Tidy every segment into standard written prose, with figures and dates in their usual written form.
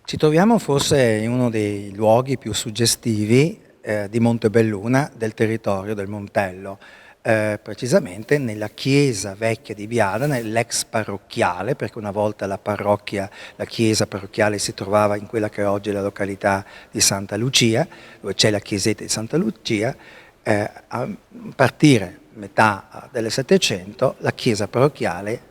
Ci troviamo forse in uno dei luoghi più suggestivi di Montebelluna, del territorio del Montello, precisamente nella chiesa vecchia di Viadana, l'ex parrocchiale, perché una volta la chiesa parrocchiale si trovava in quella che oggi è la località di Santa Lucia, dove c'è la chiesetta di Santa Lucia. A partire metà del Settecento la chiesa parrocchiale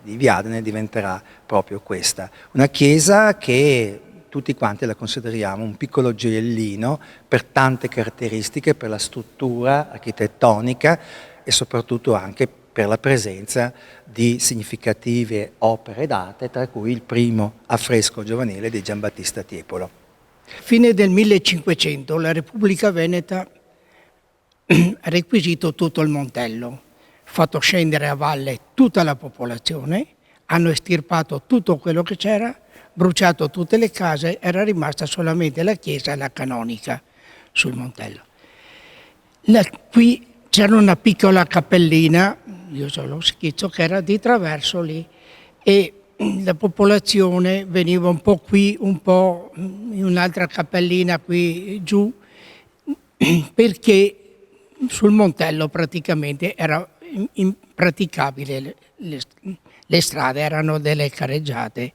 di Viadane diventerà proprio questa, una chiesa che tutti quanti la consideriamo un piccolo gioiellino per tante caratteristiche, per la struttura architettonica e soprattutto anche per la presenza di significative opere d'arte, tra cui il primo affresco giovanile di Giambattista Tiepolo. Fine del 1500 la Repubblica Veneta ha requisito tutto il Montello, fatto scendere a valle tutta la popolazione, hanno estirpato tutto quello che c'era, bruciato tutte le case, era rimasta solamente la chiesa e la canonica sul Montello. Qui c'era una piccola cappellina, io ce l'ho schizzo, che era di traverso lì, e la popolazione veniva un po' qui, un po' in un'altra cappellina qui giù, perché sul Montello praticamente era impraticabile, le strade erano delle careggiate.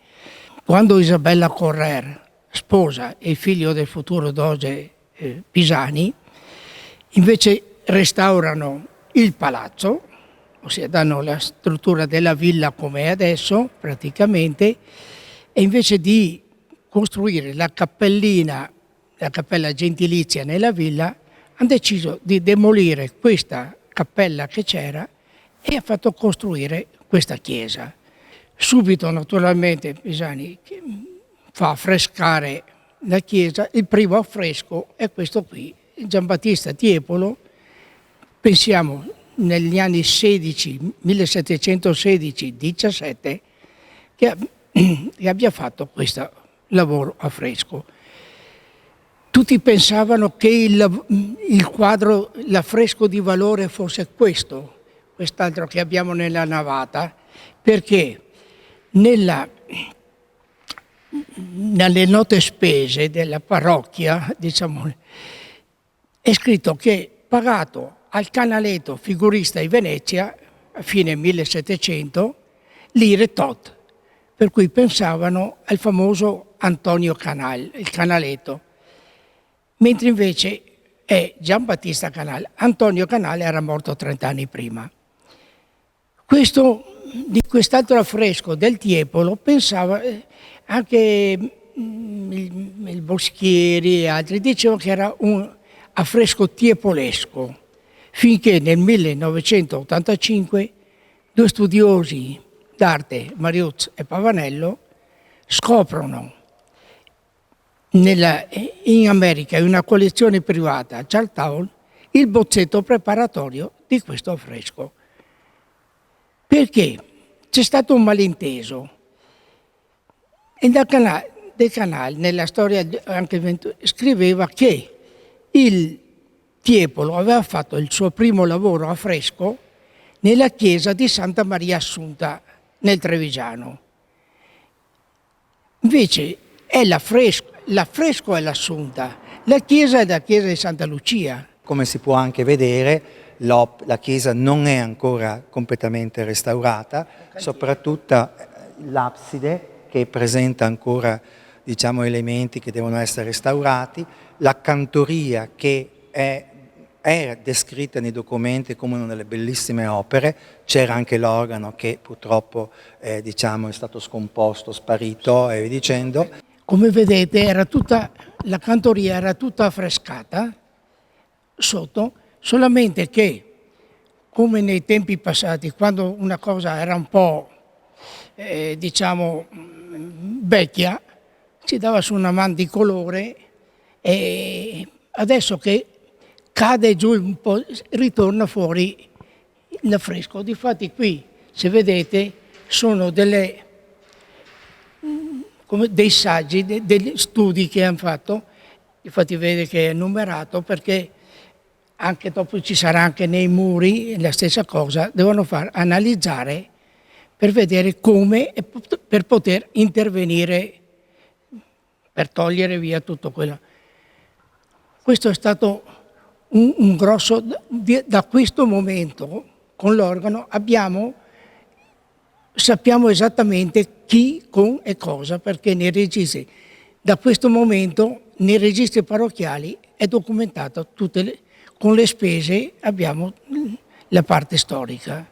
Quando Isabella Correr sposa il figlio del futuro doge Pisani, invece restaurano il palazzo, ossia danno la struttura della villa come è adesso praticamente, e invece di costruire la cappella gentilizia nella villa, hanno deciso di demolire questa cappella che c'era e ha fatto costruire questa chiesa. Subito naturalmente Pisani fa affrescare la chiesa, il primo affresco è questo qui, Giambattista Tiepolo, pensiamo negli anni 1716-17 che abbia fatto questo lavoro a fresco. Tutti pensavano che il quadro, l'affresco di valore fosse quest'altro che abbiamo nella navata, perché nelle note spese della parrocchia, diciamo, è scritto che pagato al Canaletto figurista di Venezia a fine 1700 lire tot, per cui pensavano al famoso Antonio Canal, il Canaletto, mentre invece è Giambattista Canal. Antonio Canale era morto 30 anni prima. Di quest'altro affresco del Tiepolo pensava anche il Boschieri e altri, dicevano che era un affresco tiepolesco, finché nel 1985 due studiosi d'arte, Mariuz e Pavanello, scoprono in America, in una collezione privata a Charlottetown, il bozzetto preparatorio di questo affresco. Perché c'è stato un malinteso e del Canal nella storia anche scriveva che il Tiepolo aveva fatto il suo primo lavoro a fresco nella chiesa di Santa Maria Assunta nel Trevigiano. Invece è l'affresco è l'Assunta, la chiesa è la chiesa di Santa Lucia. Come si può anche vedere, la chiesa non è ancora completamente restaurata, soprattutto l'abside che presenta ancora, diciamo, elementi che devono essere restaurati, la cantoria che è descritta nei documenti come una delle bellissime opere, c'era anche l'organo che purtroppo diciamo, è stato scomposto, sparito e via dicendo. Come vedete la cantoria era tutta affrescata sotto, solamente che come nei tempi passati, quando una cosa era un po' diciamo vecchia, si dava su una man di colore, e adesso che cade giù un po' ritorna fuori l'affresco. Difatti qui, se vedete, sono dei saggi, degli studi che hanno fatto. Infatti vede che è numerato, perché anche dopo ci sarà anche nei muri la stessa cosa, devono far analizzare per vedere come, per poter intervenire per togliere via tutto quello. Questo è stato un grosso, da questo momento con l'organo sappiamo esattamente chi, con e cosa, perché nei registri, da questo momento nei registri parrocchiali è documentato con le spese abbiamo la parte storica.